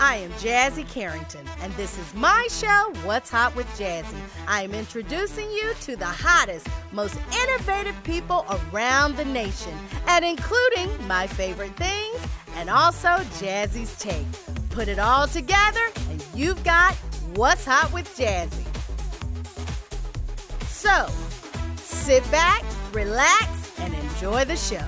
I am Jazzie Carrington, and this is my show, What's Hot with Jazzie. I am introducing you to the hottest, most innovative people around the nation, and including my favorite things and also Jazzie's take. Put it all together, and you've got What's Hot with Jazzie. So, sit back, relax, and enjoy the show.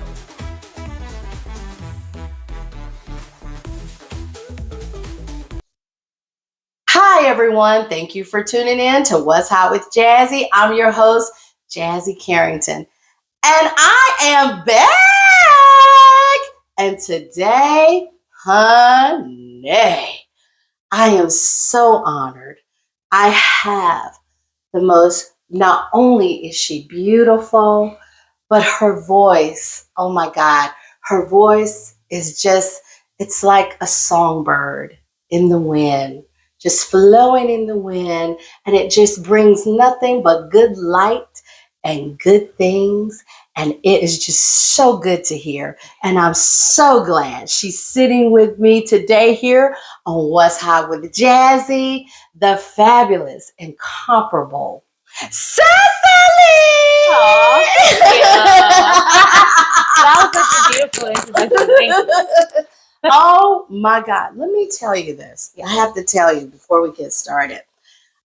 Hi, everyone. Thank you for tuning in to What's Hot with Jazzie. I'm your host, Jazzie Carrington, and I am back. And today, honey, I am so honored. I have the most, not only is she beautiful, but her voice, oh my God, her voice is just, it's like a songbird in the wind, just flowing in the wind, and it just brings nothing but good light and good things, and it is just so good to hear, and I'm so glad she's sitting with me today here on What's Hot with Jazzie, the fabulous, incomparable Cecily! Aww, thank you. That was such a beautiful introduction. Thank you. Oh my God. Let me tell you this. I have to tell you before we get started.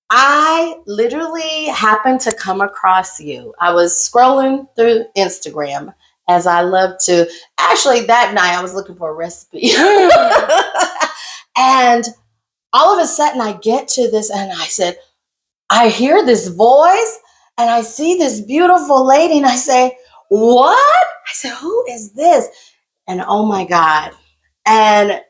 I literally happened to come across you. I was scrolling through Instagram, as I love to. Actually, that night I was looking for a recipe. And all of a sudden I get to this and I said, I hear this voice and I see this beautiful lady and I say, what? I said, who is this? And oh my God. And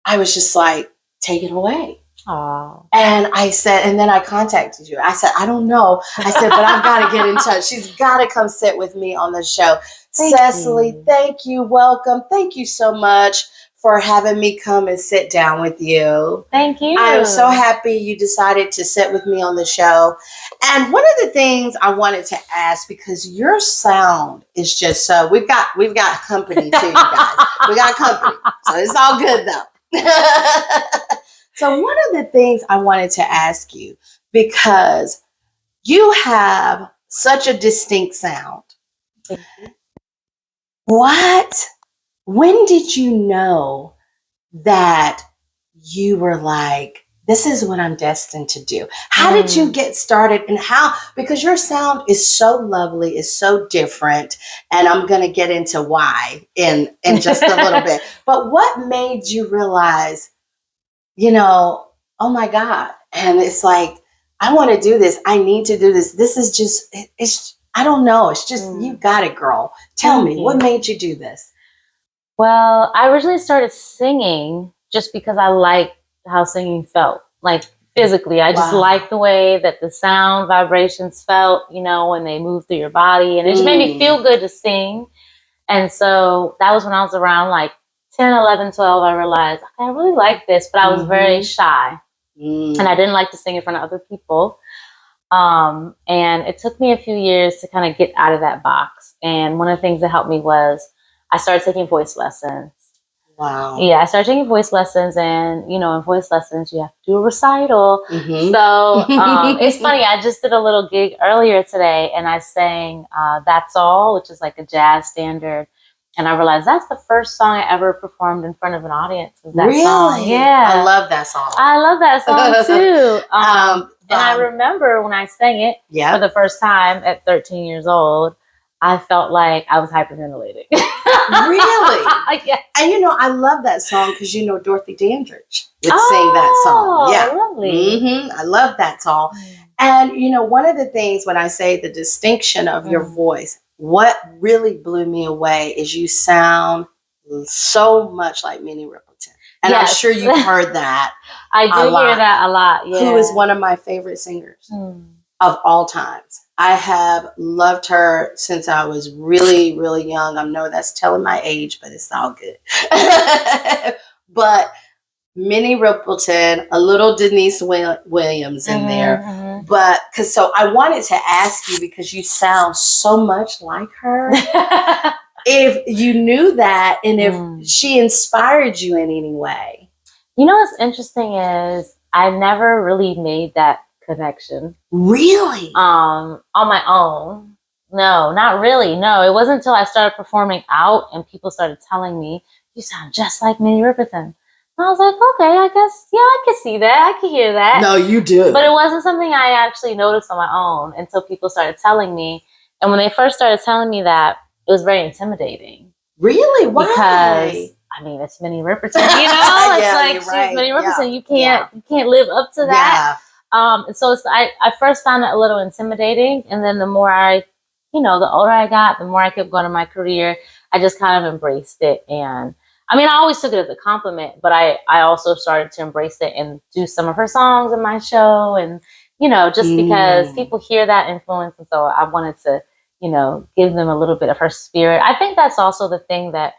I was just like, take it away. Aww. And I said, and then I contacted you. I said, I don't know. I said, but I've got to get in touch. She's got to come sit with me on the show. Cecily, thank you. Welcome. Thank you so much for having me come and sit down with you. Thank you. I am so happy you decided to sit with me on the show. And one of the things I wanted to ask, because your sound is just so, we've got company too, you guys. We got company. So it's all good though. So one of the things I wanted to ask you, because you have such a distinct sound. When did you know that you were like, this is what I'm destined to do? How did you get started, and how, because your sound is so lovely, is so different, and I'm going to get into why in just a little bit. But what made you realize, oh my God, and it's like, I want to do this. I need to do this. This is just, it's, I don't know. It's just, you got it, girl. Tell me, what made you do this? Well, I originally started singing just because I liked how singing felt, like physically. I just liked the way that the sound vibrations felt, when they moved through your body. And it just made me feel good to sing. And so that was when I was around like 10, 11, 12. I realized I really like this, but I was very shy. And I didn't like to sing in front of other people. And it took me a few years to kind of get out of that box. And one of the things that helped me was I started taking voice lessons. Wow. Yeah, I started taking voice lessons, and in voice lessons you have to do a recital. So it's funny, I just did a little gig earlier today and I sang That's All, which is like a jazz standard. And I realized that's the first song I ever performed in front of an audience. Was that song. Yeah. I love that song. I love that song too. And I remember when I sang it for the first time at 13 years old, I felt like I was hyperventilating. Really? Yes. And I love that song because Dorothy Dandridge would sing that song. Yeah. Lovely. I love that song. And one of the things when I say the distinction of your voice, what really blew me away is you sound so much like Minnie Riperton. And I'm sure you've heard that. I do hear that a lot. Yeah. Who is one of my favorite singers of all times. I have loved her since I was really, really young. I know that's telling my age, but it's all good. But Minnie Riperton, a little Denise Williams in there. But so I wanted to ask you, because you sound so much like her, if you knew that and if she inspired you in any way. You know what's interesting is I never really made that connection. Really? On my own. No, not really. No, it wasn't until I started performing out and people started telling me, you sound just like Minnie Riperton. I was like, okay, I guess, yeah, I can see that. I can hear that. No, you do. But it wasn't something I actually noticed on my own until people started telling me. And when they first started telling me that, it was very intimidating. Really? Why? Because I mean, it's Minnie Riperton. You know, it's like she's right. Minnie Riperton. Yeah. You can't live up to that. And so I first found it a little intimidating, and then the more the older I got, the more I kept going in my career, I just kind of embraced it. And I mean, I always took it as a compliment, but I also started to embrace it and do some of her songs in my show, and just because people hear that influence, and so I wanted to give them a little bit of her spirit. I think that's also the thing that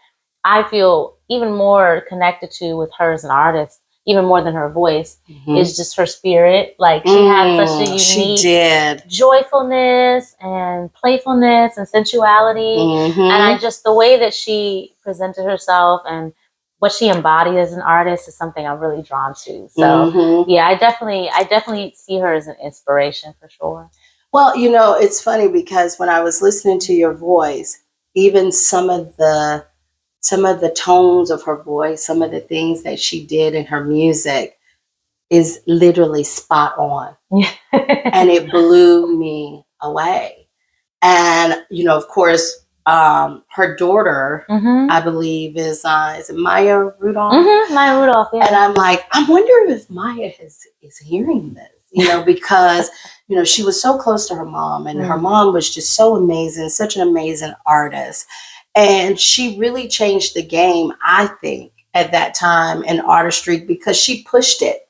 I feel even more connected to with her as an artist, even more than her voice, is just her spirit. Like she had such a unique joyfulness and playfulness and sensuality. And the way that she presented herself and what she embodied as an artist is something I'm really drawn to. So yeah, I definitely see her as an inspiration for sure. Well, it's funny because when I was listening to your voice, even some of the tones of her voice, some of the things that she did in her music is literally spot on. And it blew me away. And, of course, her daughter, I believe, is it Maya Rudolph? Maya Rudolph, yeah. And I'm like, I wonder if Maya is hearing this, because, she was so close to her mom, and her mom was just so amazing, such an amazing artist. And she really changed the game, I think, at that time in artistry because she pushed it.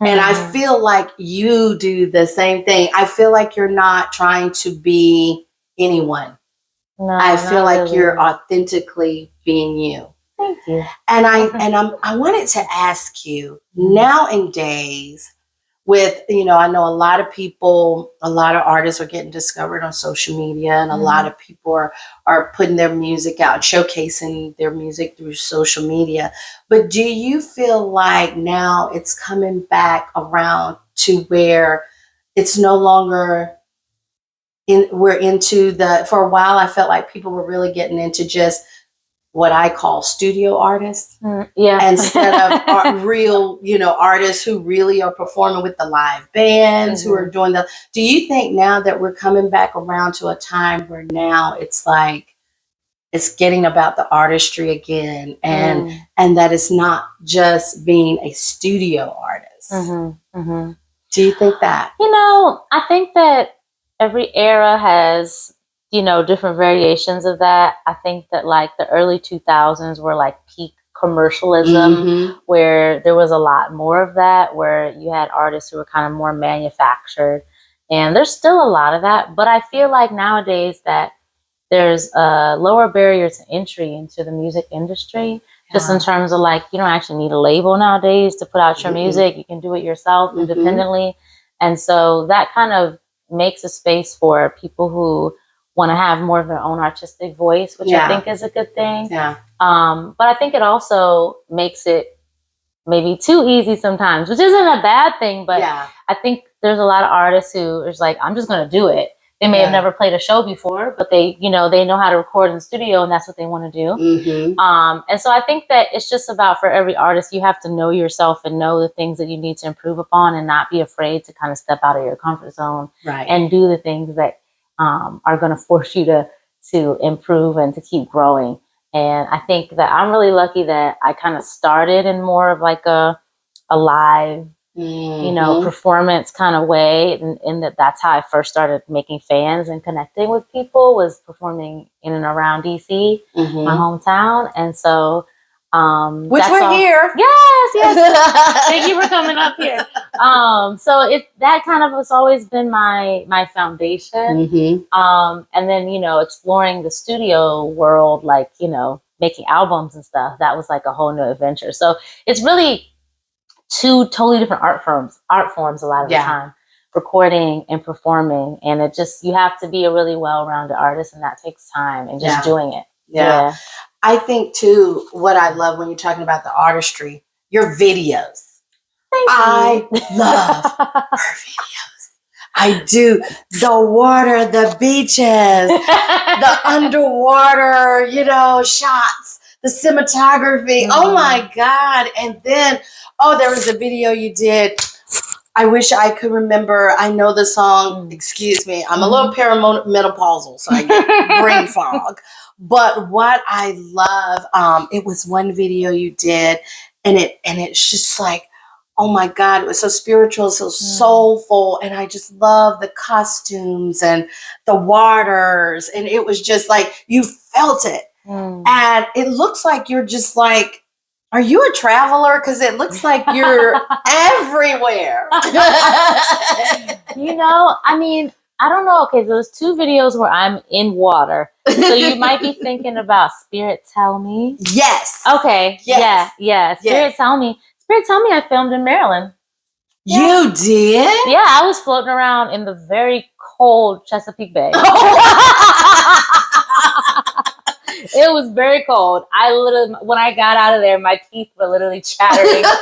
And I feel like you do the same thing. I feel like you're not trying to be anyone. No, I feel like really. You're authentically being you. Thank you. And I wanted to ask you, nowadays, with, I know a lot of people, a lot of artists are getting discovered on social media, and a lot of people are putting their music out, showcasing their music through social media. But do you feel like now it's coming back around to where it's no longer we're into for a while, I felt like people were really getting into just what I call studio artists, instead of real, artists who really are performing with the live bands, who are doing do you think now that we're coming back around to a time where now it's like, it's getting about the artistry again, and that it's not just being a studio artist? Do you think that? I think that every era has different variations of that. I think that like the early 2000s were like peak commercialism, where there was a lot more of that, where you had artists who were kind of more manufactured, and there's still a lot of that. But I feel like nowadays that there's a lower barrier to entry into the music industry, just in terms of like, you don't actually need a label nowadays to put out your music. You can do it yourself independently. And so that kind of makes a space for people who want to have more of their own artistic voice, which I think is a good thing. But I think it also makes it maybe too easy sometimes, which isn't a bad thing. But I think there's a lot of artists who is like, I'm just going to do it. They may have never played a show before, but they know how to record in the studio, and that's what they want to do. And so I think that it's just about, for every artist, you have to know yourself and know the things that you need to improve upon, and not be afraid to kind of step out of your comfort zone and do the things that are going to force you to improve and to keep growing. And I think that I'm really lucky that I kind of started in more of like a live performance kind of way, and that's how I first started making fans and connecting with people, was performing in and around DC, my hometown. And so which we're here. Yes. Thank you for coming up here. So that kind of has always been my foundation. And then exploring the studio world, like making albums and stuff, that was like a whole new adventure. So it's really two totally different art forms a lot of the time, recording and performing. And it just, you have to be a really well-rounded artist, and that takes time, and just doing it. I think too, what I love when you're talking about the artistry, your videos. I love her videos. I do. The water, the beaches, the underwater, shots, the cinematography. Oh my God. And then, there was a video you did. I wish I could remember. I know the song. Excuse me. I'm a little perimenopausal, so I get brain fog. But what I love, it was one video you did, and it's just like, oh my God, it was so spiritual, so soulful, and I just love the costumes and the waters, and it was just like you felt it, and it looks like you're just like. Are you a traveler? Because it looks like you're everywhere. I mean, I don't know. Okay, there's 2 videos where I'm in water. So you might be thinking about Spirit Tell Me. Yes. Okay. Yes. Yeah. Spirit Tell Me. Spirit Tell Me I filmed in Maryland. Yeah. You did? Yeah, I was floating around in the very cold Chesapeake Bay. It was very cold. I literally, when I got out of there, my teeth were literally chattering. But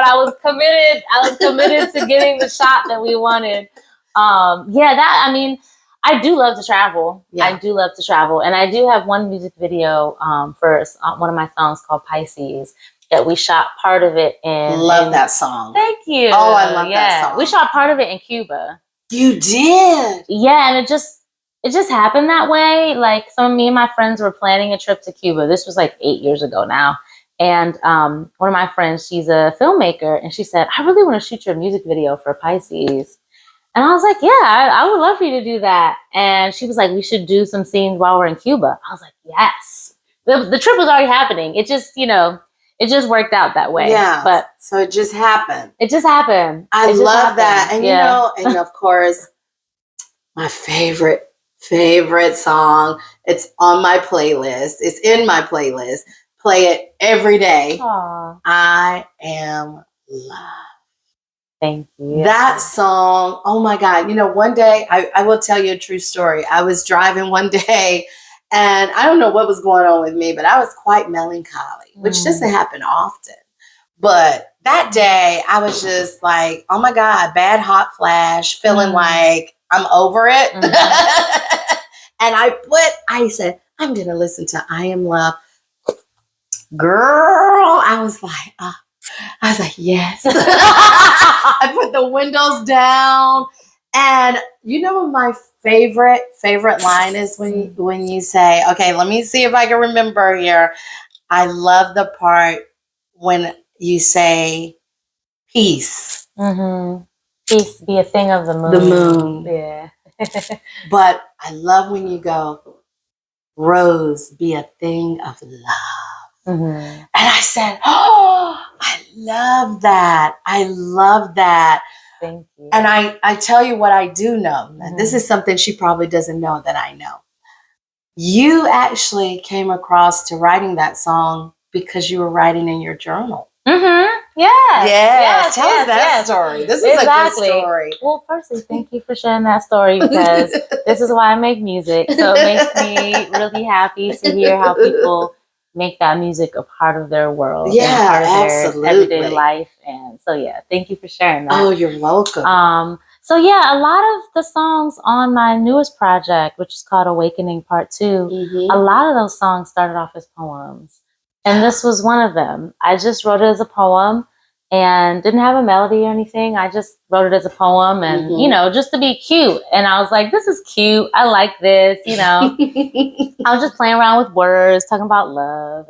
I was committed. I was committed to getting the shot that we wanted. I do love to travel. Yeah. I do love to travel. And I do have one music video for one of my songs called Pisces that we shot part of it in. Love that song. Thank you. Oh, I love that song. We shot part of it in Cuba. You did? Yeah, and it just happened that way. Like me and my friends were planning a trip to Cuba. This was like 8 years ago now. And one of my friends, she's a filmmaker, and she said, I really want to shoot your music video for Pisces. And I was like, yeah, I would love for you to do that. And she was like, we should do some scenes while we're in Cuba. I was like, yes. The trip was already happening. It just, it just worked out that way. Yeah. But so it just happened. It just happened. I love that. And and of course, my favorite song. It's on my playlist. It's in my playlist. Play it every day. Aww. I Am Love. Thank you. That song, oh my God. One day, I will tell you a true story. I was driving one day, and I don't know what was going on with me, but I was quite melancholy, which doesn't happen often. But that day, I was just like, oh my God, bad hot flash, feeling like I'm over it. And I said, I'm going to listen to I Am Love. Girl, I was like, yes. I put the windows down. And what my favorite line is when you say, okay, let me see if I can remember here. I love the part when you say peace. Mm-hmm. Peace be a thing of the moon. The moon. Yeah. But I love when you go, rose be a thing of love. And I said, oh, I love that. I love that. Thank you. And I tell you what I do know. And this is something she probably doesn't know that I know. You actually came across to writing that song because you were writing in your journal. Yes. Tell us that story. This is a good story. Well, firstly, thank you for sharing that story, because this is why I make music. So it makes me really happy to hear how people make that music a part of their world. Yeah, and part of absolutely. Their everyday life. And so, thank you for sharing that. Oh, you're welcome. A lot of the songs on my newest project, which is called Awakening Part 2, a lot of those songs started off as poems. And this was one of them. I just wrote it as a poem and didn't have a melody or anything. I just wrote it as a poem and, just to be cute. And I was like, this is cute. I like this, I was just playing around with words, talking about love.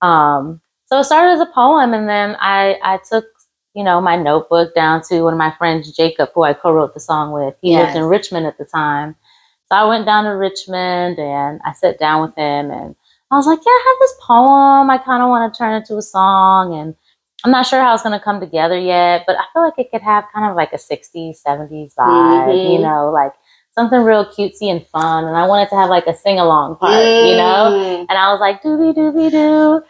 And so it started as a poem. And then I took, my notebook down to one of my friends, Jacob, who I co-wrote the song with. He lived in Richmond at the time. So I went down to Richmond and I sat down with him and I was like, I have this poem. I kind of want to turn it into a song. And I'm not sure how it's going to come together yet, but I feel like it could have kind of like a 60s, 70s vibe, like something real cutesy and fun. And I wanted to have like a sing-along part, And I was like, doobie doobie doo.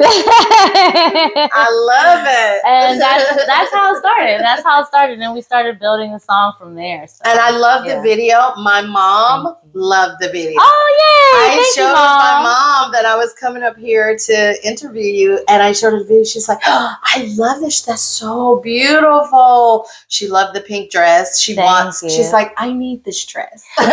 I love it. And that's how it started. That's how it started. And we started building the song from there. So, and I love the video. My mom loved the video. Oh, yay! I showed my mom that I was coming up here to interview you, and I showed her the video. She's like, oh, I love this. That's so beautiful. She loved the pink dress. She's like, I need this dress. Look.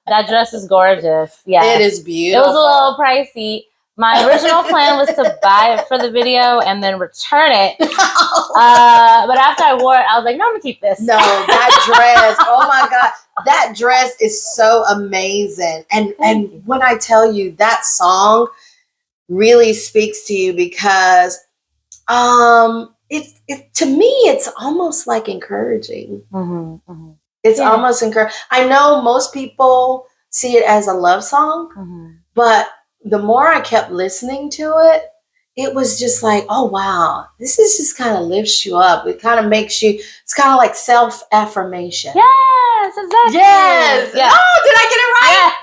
That dress is gorgeous. Yeah, it is beautiful. It was a little pricey. My original plan was to buy it for the video and then return it. But after I wore it, I was like, no, I'm going to keep this. No, that dress. Oh, my God. That dress is so amazing. And when I tell you that song really speaks to you because it to me, it's almost like encouraging. Mm-hmm, mm-hmm. It's almost encouraging. I know most people see it as a love song, but the more I kept listening to it, it was just like, oh, wow, this is just kind of lifts you up. It kind of makes you, it's kind of like self-affirmation. Yes, exactly. Yes. Yeah. Oh, did I get it right?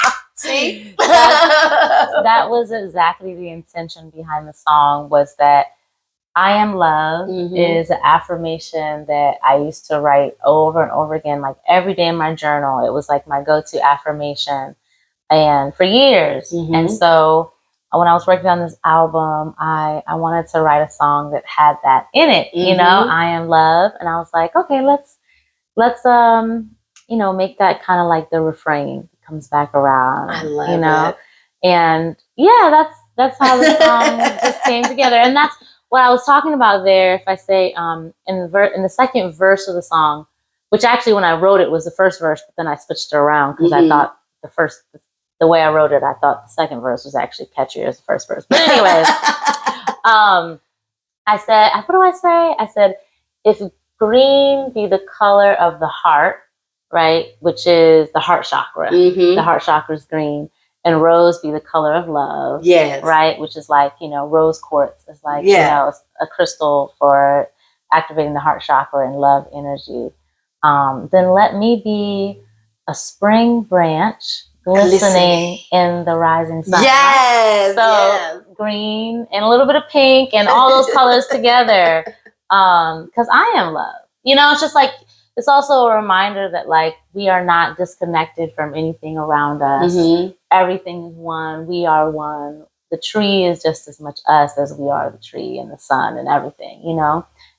Yeah. See? That was exactly the intention behind the song, was that I am love is an affirmation that I used to write over and over again, like every day in my journal. It was like my go-to affirmation, and for years. And so when I was working on this album, I wanted to write a song that had that in it, you know, I am love. And I was like, okay, let's make that kind of like the refrain. It comes back around. I love it. And yeah, that's how the song just came together. And that's what I was talking about there. If I say in the second verse of the song, which actually when I wrote it was the first verse, but then I switched it around because I thought the way I wrote it, I thought the second verse was actually catchier as the first verse. But anyways, I said, what do I say? I said, if green be the color of the heart, right, which is the heart chakra, the heart chakra is green, and rose be the color of love, right, which is like, rose quartz is like, a crystal for activating the heart chakra and love energy. Then let me be a spring branch glistening in the rising sun. Yes. So green and a little bit of pink and all those colors together. Because I am love. It's just like, it's also a reminder that like we are not disconnected from anything around us. Everything is one. We are one. The tree is just as much us as we are the tree and the sun and everything,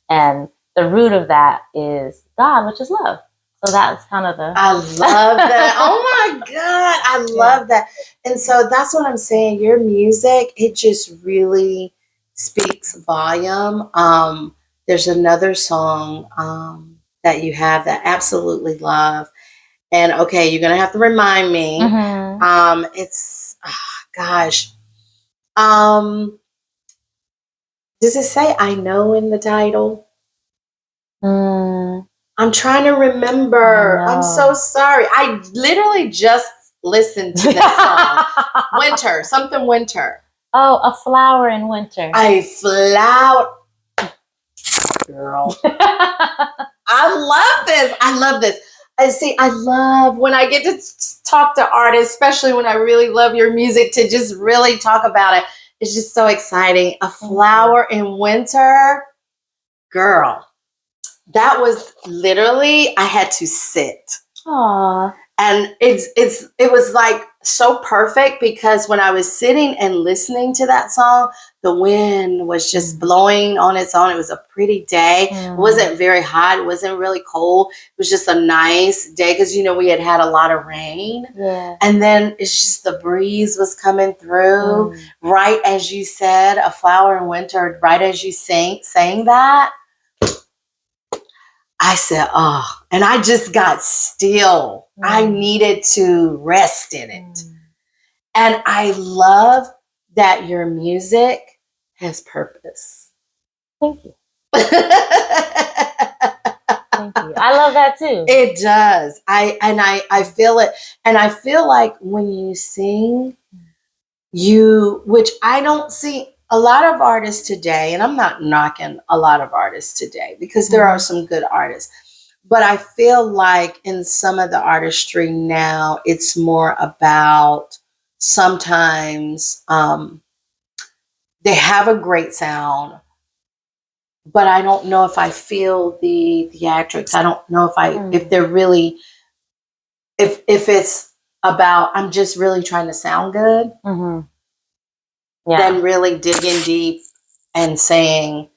And the root of that is God, which is love. So that's kind of I love that. Oh my God. I love that. And so that's what I'm saying. Your music, it just really speaks volume. There's another song that you have that I absolutely love. And okay, you're going to have to remind me. It's, gosh. Does it say I know in the title? I'm trying to remember. I'm so sorry. I literally just listened to this song. Winter, something winter. Oh, a flower in winter. A flower. Girl. I love this. I love this. And see, I love when I get to talk to artists, especially when I really love your music, to just really talk about it. It's just so exciting. A flower in winter. Girl. That was literally, I had to sit. Aww. And it was like so perfect because when I was sitting and listening to that song, the wind was just blowing on its own. It was a pretty day. It wasn't very hot. It wasn't really cold. It was just a nice day because, we had a lot of rain. Yeah. And then it's just the breeze was coming through. Right as you said, a flower in winter, right as you sang that. I said, oh, and I just got still. I needed to rest in it. And I love that your music has purpose. Thank you. Thank you. I love that too. It does. I feel it. And I feel like when you sing, which I don't see a lot of artists today, and I'm not knocking a lot of artists today because there are some good artists, but I feel like in some of the artistry now, it's more about sometimes they have a great sound, but I don't know if I feel the theatrics. I don't know if they're really, if it's about, I'm just really trying to sound good, then really digging deep and saying,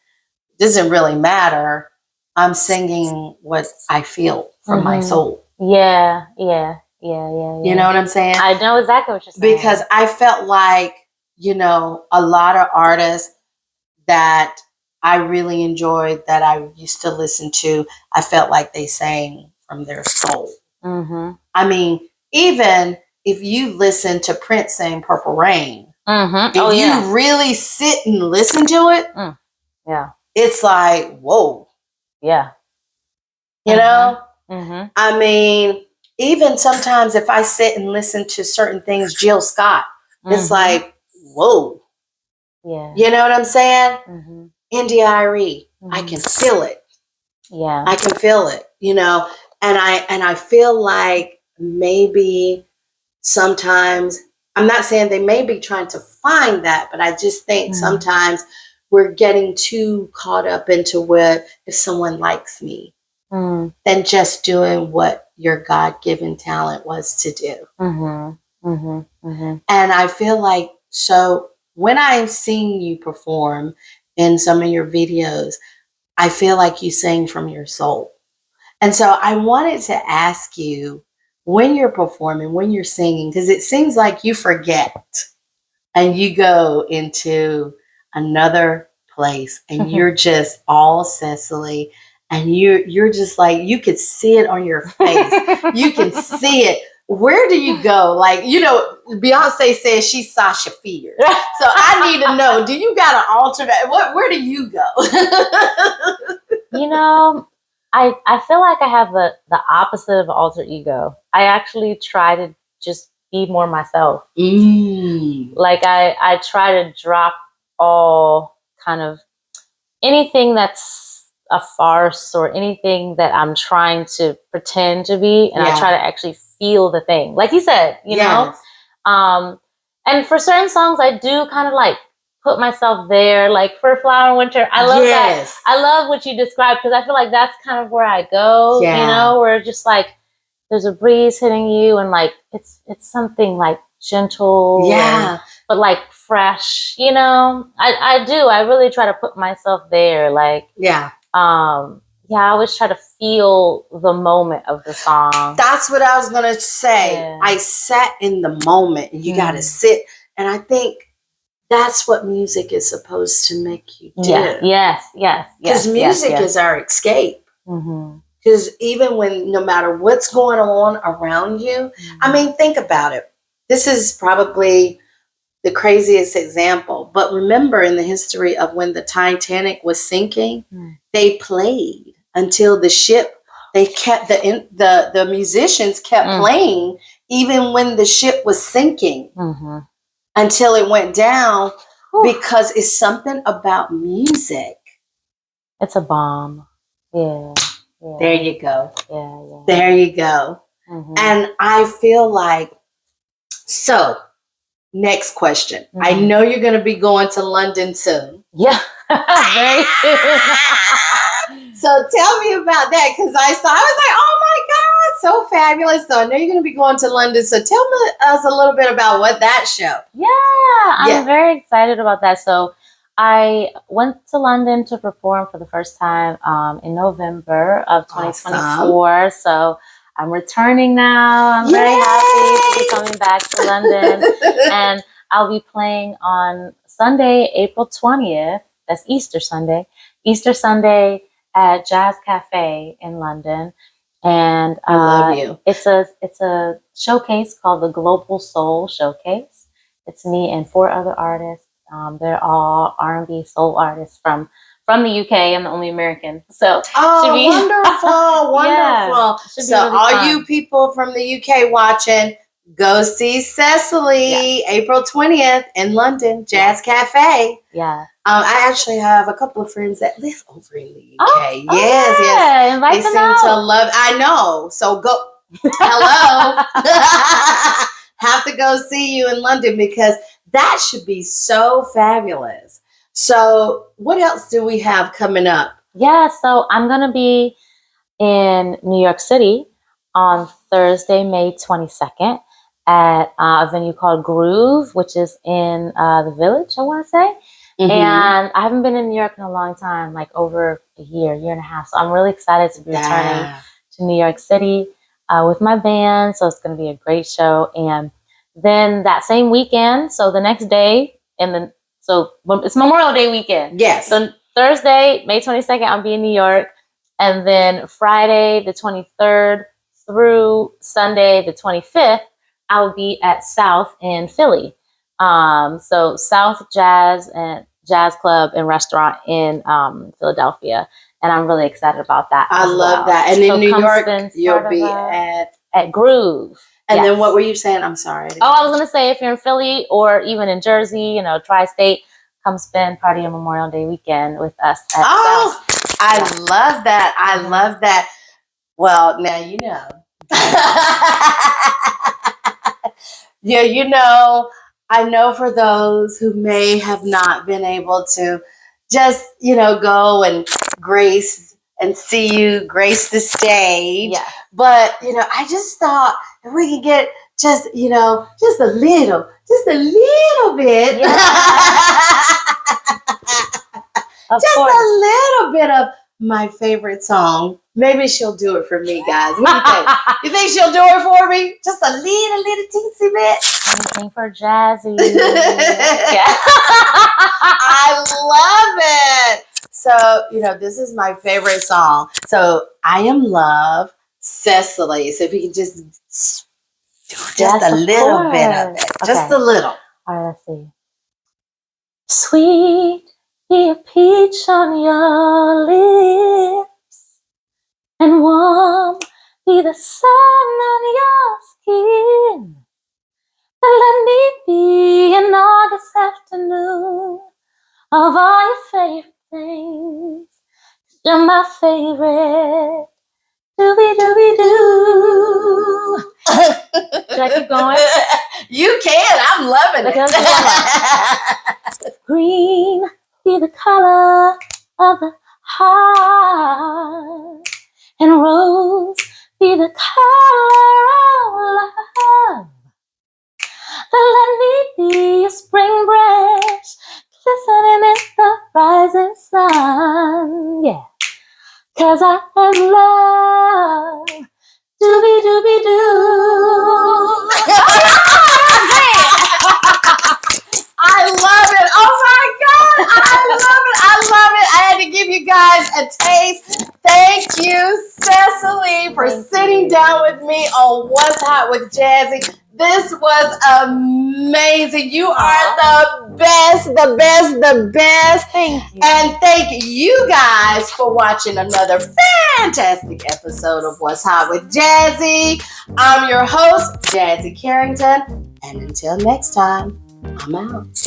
doesn't really matter. I'm singing what I feel from my soul. Yeah. You know what I'm saying? I know exactly what you're saying. Because I felt like, a lot of artists that I really enjoyed, that I used to listen to, I felt like they sang from their soul. I mean, even if you listen to Prince sing Purple Rain, if you really sit and listen to it, it's like, whoa. Yeah. You know? I mean, even sometimes if I sit and listen to certain things, Jill Scott, it's like, whoa. Yeah. You know what I'm saying? India.Arie, I can feel it. Yeah. I can feel it, and I feel like maybe sometimes, I'm not saying they may be trying to find that, but I just think sometimes we're getting too caught up into what, if someone likes me, than just doing what your God-given talent was to do. And I feel like, so when I've seen you perform in some of your videos, I feel like you sing from your soul. And so I wanted to ask you, when you're performing, when you're singing, because it seems like you forget and you go into another place and you're just all Cecily, and you're just like, you could see it on your face. You can see it. Where do you go? Like, Beyonce says she's Sasha Fierce. So I need to know, do you got an alternate? Where do you go? I feel like I have the opposite of alter ego. I actually try to just be more myself. Like I try to drop all kind of anything that's a farce or anything that I'm trying to pretend to be, and I try to actually feel the thing. Like you said, you know? And for certain songs, I do kind of like put myself there, like for Flower in Winter. I love that. I love what you described, because I feel like that's kind of where I go, where just like there's a breeze hitting you, and like it's something like gentle, but like fresh, I do. I really try to put myself there, like I always try to feel the moment of the song. That's what I was gonna say. I sat in the moment, and you gotta sit, and I think that's what music is supposed to make you do. Yes. Because music is our escape. Because even when, no matter what's going on around you, I mean, think about it. This is probably the craziest example, but remember, in the history of when the Titanic was sinking, they played until the ship. They kept the musicians kept playing even when the ship was sinking. Until it went down, because it's something about music. It's a bomb. There you go. There you go. And I feel like, so next question. I know you're going to be going to London soon. Yeah, very soon. So tell me about that, because I was like, oh my God, so fabulous. So I know you're going to be going to London. So tell us a little bit about what that show. I'm very excited about that. So I went to London to perform for the first time in November of 2024. Awesome. So I'm returning now. I'm very happy to be coming back to London. And I'll be playing on Sunday, April 20th. That's Easter Sunday. Easter Sunday at Jazz Cafe in London. And I love you. It's a showcase called the Global Soul Showcase. It's me and 4 other artists. They're all R&B soul artists from the UK. I'm the only American. So wonderful. Yeah, so really all fun. You people from the UK watching, go see Cecily April 20th in London, Jazz Cafe. Yeah. I actually have a couple of friends that live over in the UK. Yes. Invite they them seem out. to love. I know. So go. Hello. have to go see you in London because that should be so fabulous. So, what else do we have coming up? Yeah, so I'm going to be in New York City on Thursday, May 22nd at a venue called Groove, which is in the Village, I want to say. Mm-hmm. And I haven't been in New York in a long time, like over a year and a half. So I'm really excited to be returning to New York City with my band. So it's going to be a great show. And then that same weekend, so the next day, so it's Memorial Day weekend. Yes. So Thursday, May 22nd, I'll be in New York. And then Friday, the 23rd through Sunday, the 25th, I'll be at South in Philly. So South Jazz Club and Restaurant in Philadelphia. And I'm really excited about that. I love that. And in New York, you'll be at Groove. And then what were you saying? I'm sorry. I was going to say, if you're in Philly or even in Jersey, tri-state, come spend party on Memorial Day weekend with us at South. I love that. I love that. Well, now you know. Yeah, I know for those who may have not been able to just, go and grace the stage. Yeah. But, I just thought if we could get just a little bit. Yeah. Just a little bit of my favorite song. Maybe she'll do it for me, guys. What do you think? You think she'll do it for me? Just a little teensy bit. Anything for Jazzie. Yeah. I love it. So, this is my favorite song. So, I Am Love, Cecily. So, if you can just do a little bit of it. Okay. Just a little. All right, let's see. Sweet be a peach on your lips, and warm be the sun on your skin. And let me be an August afternoon of all your favorite things. You're my favorite. Dooby-dooby-doo. Should I keep going? You can. I'm loving it. Green be the color of the heart, and rose be the color of love. Then let me be a spring branch glistening in the rising sun. Yeah. 'Cause I am love, dooby-dooby-doo. I love it. Oh my God. I love it. I love it. I had to give you guys a taste. Thank you, Cecily, for sitting down with me on What's Hot with Jazzie. This was amazing. You are the best, the best, the best. Thank you. And thank you guys for watching another fantastic episode of What's Hot with Jazzie. I'm your host, Jazzie Carrington. And until next time, I'm out.